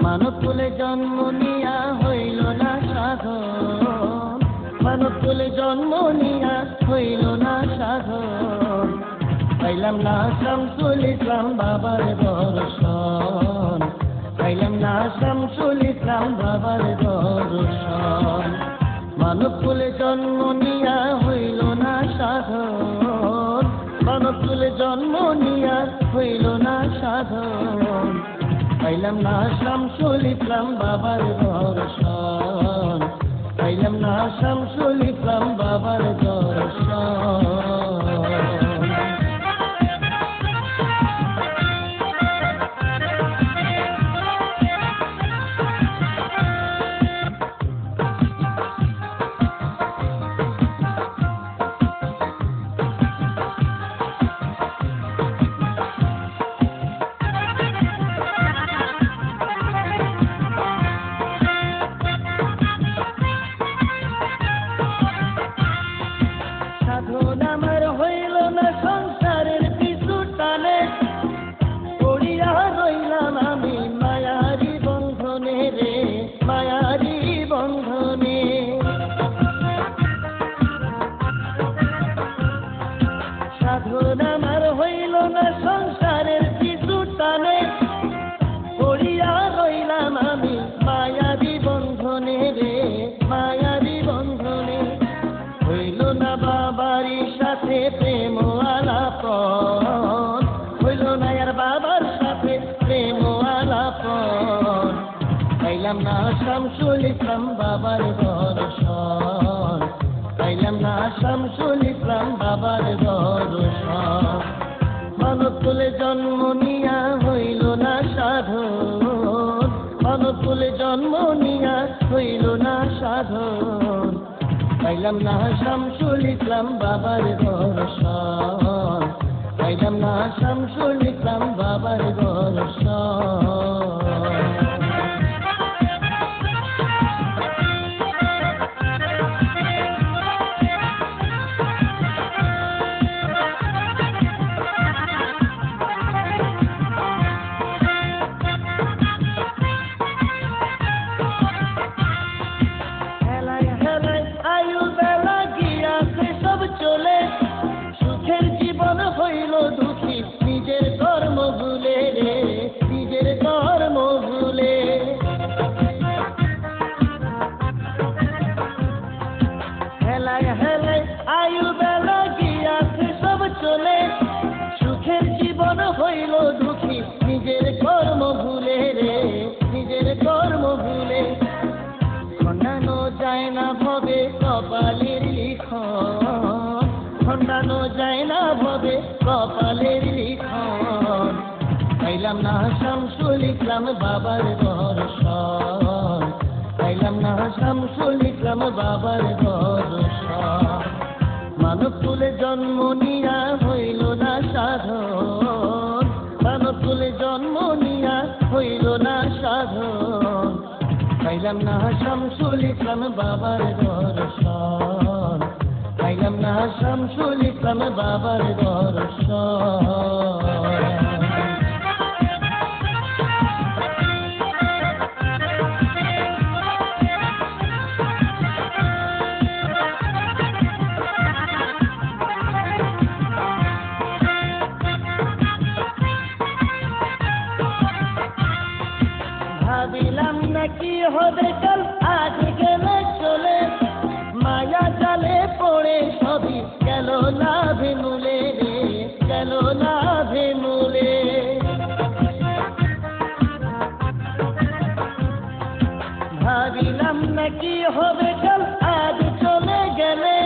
মানব কুলে জন্ম নিয়া হইল না সাধন, মানব কুলে জন্ম নিয়া হইল না সাধন। পাইলাম না শামসুল ইসলাম বাবার দর্শন, পাইলাম না শামসুল ইসলাম বাবার দর্শন। মানব কুলে জন্ম নিয়া হইল না সাধন, মানব কুলে জন্ম নিয়া হইল না সাধন। পাইলাম না শামসুল ইসলাম বাবার দর্শন, পাইলাম না শামসুল ইসলাম বাবার দর্শন। সাধন আমার হইল না সংসারের পিছু টানে, পড়িয়া রইলাম আমি মায়ারি বন্ধনে রে, মায়ারি বন্ধনে। সাধন আমার হইল না সংসারের পিছু টানে, পড়িয়া রইলাম আমি মায়ারি বন্ধনে রে, মায়ারি বন্ধনে। হইল না বাবারি সাথে প্রেম আলাপন, হইল না আর বাবার সাথে প্রেম আলাপন। পাইলাম না শামসুল ইসলাম বাবার দর্শন, পাইলাম না শামসুল ইসলাম বাবার দর্শন। মানব কুলে জন্ম নিয়া হইল না সাধন, মানব কুলে জন্ম নিয়া হইল না সাধন। পাইলাম না শামসুল ইসলাম বাবার দর্শন, পাইলাম না শামসুল ইসলাম বাবার দর্শন। চলে সুখের জীবন হইল দুঃখী, নিজের কর্ম ভুলে রে, নিজের কর্ম ভুলে। হেলায় হেলায় আয়ু বেলা গিয়াছে সব চলে, সুখের জীবন হইল দুঃখী, নিজের কর্ম ভুলে রে, নিজের কর্ম ভুলে। খণ্ডানো যায় না ভবে কপালের লিখন, খণ্ডানো যায় না ভবে কপালের লিখন। পাইলাম না শামসুল ইসলাম বাবার দর্শন, পাইলাম না শামসুল ইসলাম বাবার দর্শন। মানব কুলে জন্ম নিয়া হইল না সাধন, মানব কুলে জন্ম নিয়া হইল না সাধন। পাইলাম না শামসুল ইসলাম বাবার দর্শন, পাইলাম না শামসুল ইসলাম বাবার দর্শন। ভাবিলাম না কি হবে কাল, আজ গেলে চলে, মায়া জালে পড়ে সবই গেল না ভেমুলে রে, গেল না ভেমুলে। ভাবিলাম না কি হবে কাল, আজ চলে গেলে,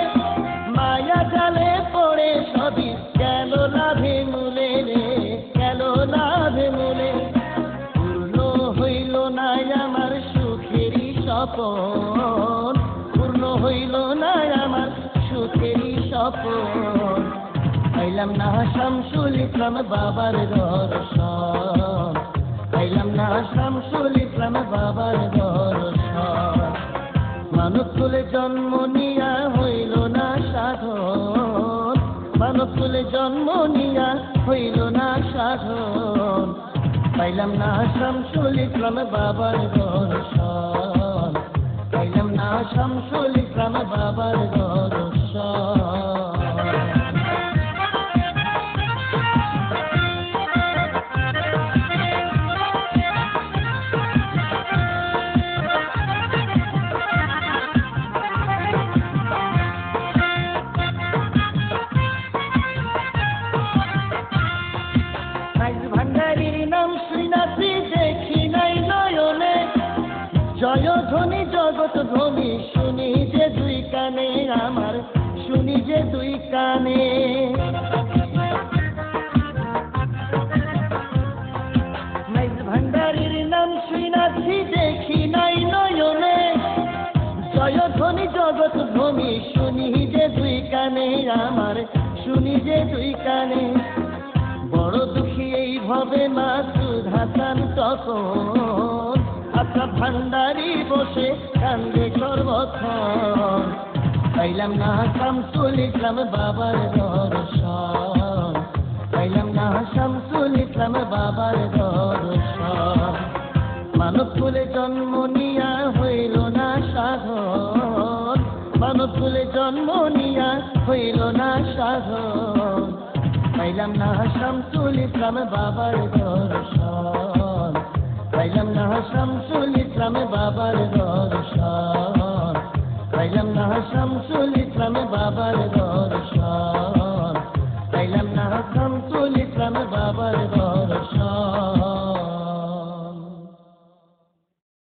মায়া জালে পড়ে সবই গেল না ভেমুলে রে, গেল না ভেমুলে। হইল না আমার সুখেরই স্বপন, পূর্ণ হইল না আমার সুখেরই স্বপন। পাইলাম না শামসুল ইসলাম বাবার দর্শন, পাইলাম না শামসুল ইসলাম বাবার দর্শন। মানব কুলে জন্ম নিয়া হইল না সাধন, মানব কুলে জন্ম নিয়া হইল না সাধন। পাইলাম না শামসুল ইসলাম বাবার দর্শন, পাইলাম না শামসুল ইসলাম বাবার দর্শন। ভান্ডারীর নাম শুনাছি দেখি নাই নয়নে, জয়ধ্বনি জগৎ ধ্বনি শুনি যে দুই কানে আমার, শুনি যে দুই কানে। ভান্ডারীর নাম শুনাছি দেখি নাই নয়নে, জয়ধ্বনি জগৎ ধ্বনি শুনি যে দুই কানে আমার, শুনি যে দুই কানে। বড় দুঃখী এইভাবে মাসুদ হাসান তখন, আচ্ছা ভান্ডারি বসে কান্দে সর্বক্ষণ। পাইলাম না শামসুল ইসলাম বাবার দর্শন, পাইলাম না শামসুল ইসলাম বাবার দর্শন। মানব কুলে জন্ম নিয়া হইল না সাধন, মানব কুলে জন্ম নিয়া হইল না সাধন। পাইলাম না শামসুল ইসলাম বাবার দর্শন, পাইলাম না শামসুল ইসলাম বাবার দর্শন, পাইলাম না শামসুল ইসলাম বাবার দর্শন।